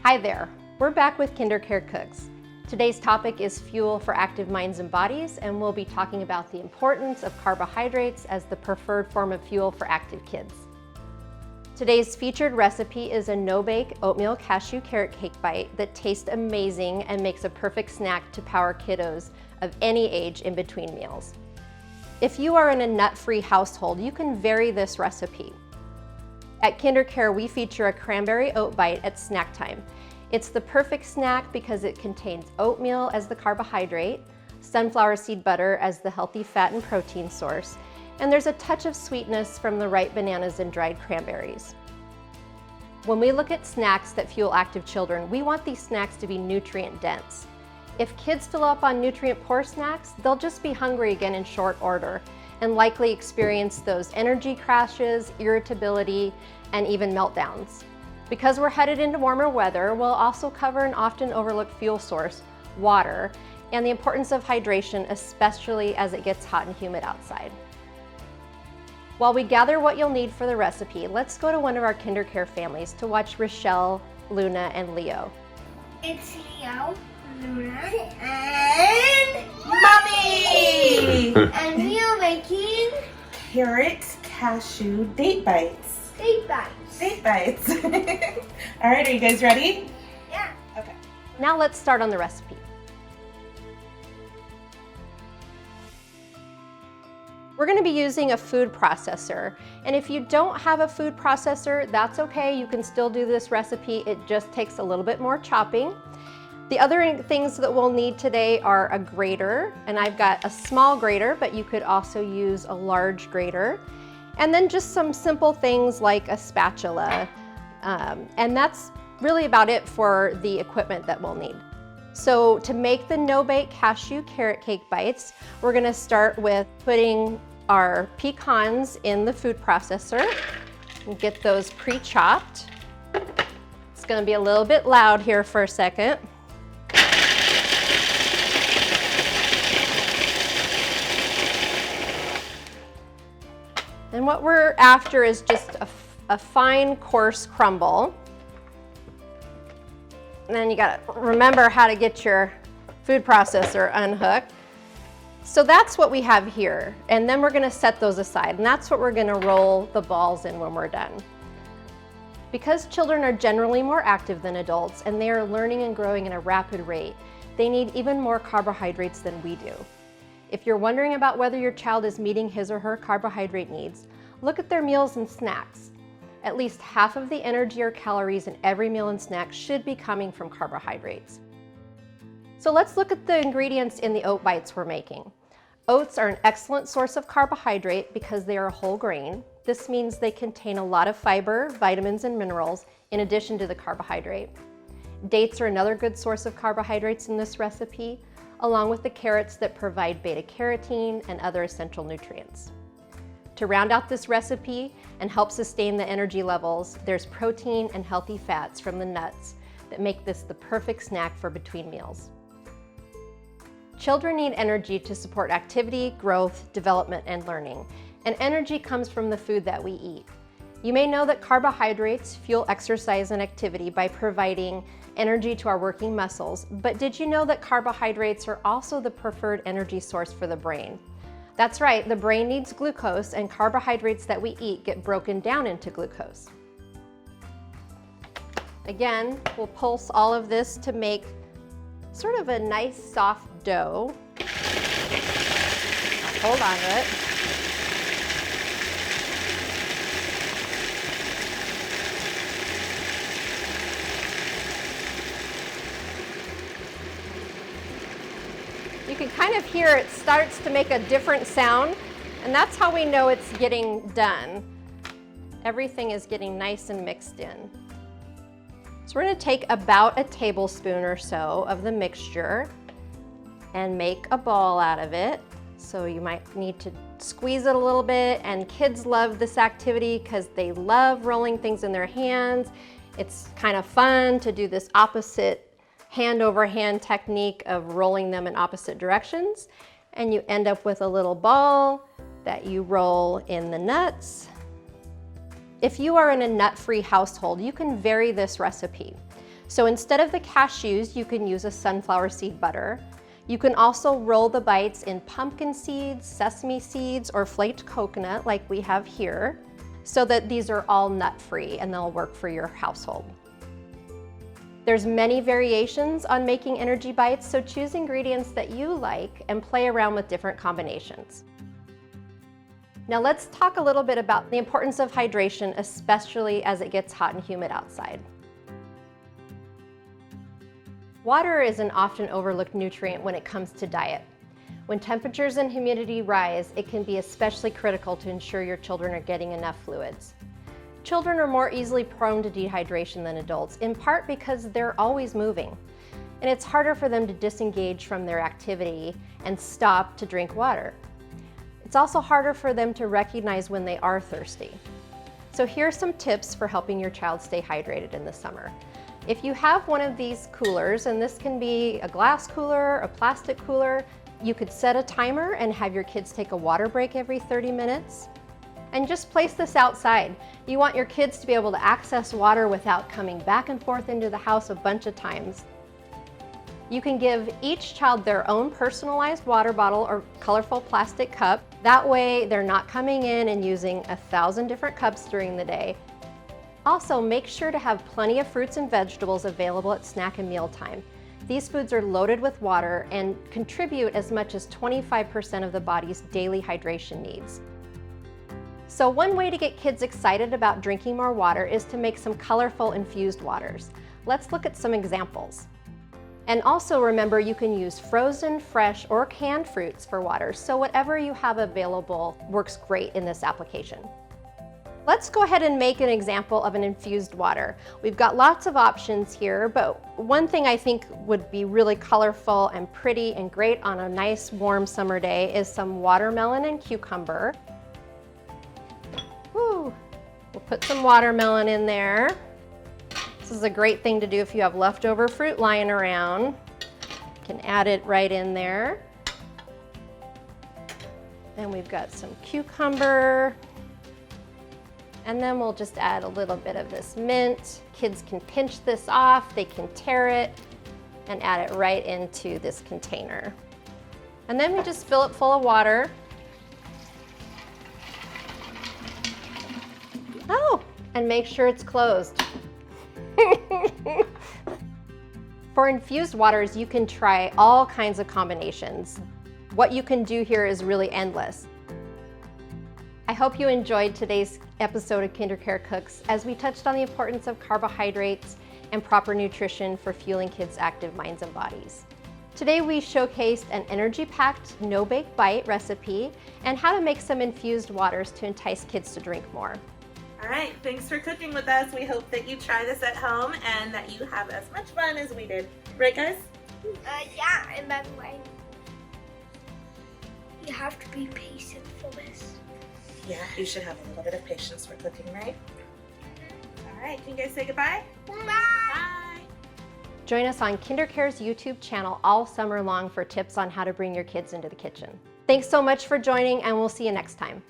Hi there, we're back with KinderCare Cooks. Today's topic is fuel for active minds and bodies, and we'll be talking about the importance of carbohydrates as the preferred form of fuel for active kids. Today's featured recipe is a no-bake oatmeal cashew carrot cake bite that tastes amazing and makes a perfect snack to power kiddos of any age in between meals. If you are in a nut-free household, you can vary this recipe. At KinderCare, we feature a cranberry oat bite at snack time. It's the perfect snack because it contains oatmeal as the carbohydrate, sunflower seed butter as the healthy fat and protein source, and there's a touch of sweetness from the ripe bananas and dried cranberries. When we look at snacks that fuel active children, we want these snacks to be nutrient dense. If kids fill up on nutrient-poor snacks, they'll just be hungry again in short order and likely experience those energy crashes, irritability, and even meltdowns. Because we're headed into warmer weather, we'll also cover an often overlooked fuel source, water, and the importance of hydration, especially as it gets hot and humid outside. While we gather what you'll need for the recipe, let's go to one of our KinderCare families to watch Rochelle, Luna, and Leo. It's Leo, Luna, and Mommy! And we are making carrot cashew date bites. date bites. Date bites. All right, are you guys ready? Yeah. Okay. Now let's start on the recipe. We're going to be using a food processor, and if you don't have a food processor, that's okay. You can still do this recipe. It just takes a little bit more chopping. The other things that we'll need today are a grater, and I've got a small grater, but you could also use a large grater. And then just some simple things like a spatula, and that's really about it for the equipment that we'll need. So to make the no-bake cashew carrot cake bites, we're gonna start with putting our pecans in the food processor and get those pre-chopped. It's gonna be a little bit loud here for a second. And what we're after is just a fine, coarse crumble. And then you gotta remember how to get your food processor unhooked. So that's what we have here. And then we're gonna set those aside. And that's what we're gonna roll the balls in when we're done. Because children are generally more active than adults and they are learning and growing at a rapid rate, they need even more carbohydrates than we do. If you're wondering about whether your child is meeting his or her carbohydrate needs, look at their meals and snacks. At least half of the energy or calories in every meal and snack should be coming from carbohydrates. So let's look at the ingredients in the oat bites we're making. Oats are an excellent source of carbohydrate because they are a whole grain. This means they contain a lot of fiber, vitamins, and minerals in addition to the carbohydrate. Dates are another good source of carbohydrates in this recipe, along with the carrots that provide beta-carotene and other essential nutrients. To round out this recipe and help sustain the energy levels, there's protein and healthy fats from the nuts that make this the perfect snack for between meals. Children need energy to support activity, growth, development, and learning, and energy comes from the food that we eat. You may know that carbohydrates fuel exercise and activity by providing energy to our working muscles, but did you know that carbohydrates are also the preferred energy source for the brain? That's right, the brain needs glucose, and carbohydrates that we eat get broken down into glucose. Again, we'll pulse all of this to make sort of a nice soft dough. Hold on to it. You can kind of hear it starts to make a different sound, and that's how we know it's getting done. Everything is getting nice and mixed in. So we're going to take about a tablespoon or so of the mixture and make a ball out of it. So you might need to squeeze it a little bit, and kids love this activity because they love rolling things in their hands. It's kind of fun to do this opposite hand over hand technique of rolling them in opposite directions, and you end up with a little ball that you roll in the nuts. If you are in a nut-free household, you can vary this recipe. So instead of the cashews, you can use a sunflower seed butter. You can also roll the bites in pumpkin seeds, sesame seeds, or flaked coconut like we have here, so that these are all nut-free and they'll work for your household. There's many variations on making energy bites, so choose ingredients that you like and play around with different combinations. Now let's talk a little bit about the importance of hydration, especially as it gets hot and humid outside. Water is an often overlooked nutrient when it comes to diet. When temperatures and humidity rise, it can be especially critical to ensure your children are getting enough fluids. Children are more easily prone to dehydration than adults, in part because they're always moving, and it's harder for them to disengage from their activity and stop to drink water. It's also harder for them to recognize when they are thirsty. So here are some tips for helping your child stay hydrated in the summer. If you have one of these coolers, and this can be a glass cooler, a plastic cooler, you could set a timer and have your kids take a water break every 30 minutes. And just place this outside. You want your kids to be able to access water without coming back and forth into the house a bunch of times. You can give each child their own personalized water bottle or colorful plastic cup. That way they're not coming in and using 1,000 different cups during the day. Also, make sure to have plenty of fruits and vegetables available at snack and meal time. These foods are loaded with water and contribute as much as 25% of the body's daily hydration needs. So one way to get kids excited about drinking more water is to make some colorful infused waters. Let's look at some examples. And also remember, you can use frozen, fresh, or canned fruits for water, so whatever you have available works great in this application. Let's go ahead and make an example of an infused water. We've got lots of options here, but one thing I think would be really colorful and pretty and great on a nice warm summer day is some watermelon and cucumber. Woo. We'll put some watermelon in there. This is a great thing to do if you have leftover fruit lying around. You can add it right in there. And we've got some cucumber. And then we'll just add a little bit of this mint. Kids can pinch this off, they can tear it, and add it right into this container. And then we just fill it full of water. Oh, and make sure it's closed. For infused waters, you can try all kinds of combinations. What you can do here is really endless. I hope you enjoyed today's episode of KinderCare Cooks as we touched on the importance of carbohydrates and proper nutrition for fueling kids' active minds and bodies. Today we showcased an energy-packed no-bake bite recipe and how to make some infused waters to entice kids to drink more. All right, thanks for cooking with us. We hope that you try this at home and that you have as much fun as we did. Right, guys? Yeah, and by the way, you have to be patient for this. Yeah, you should have a little bit of patience for cooking, right? All right, can you guys say goodbye? Bye. Bye. Join us on KinderCare's YouTube channel all summer long for tips on how to bring your kids into the kitchen. Thanks so much for joining, and we'll see you next time.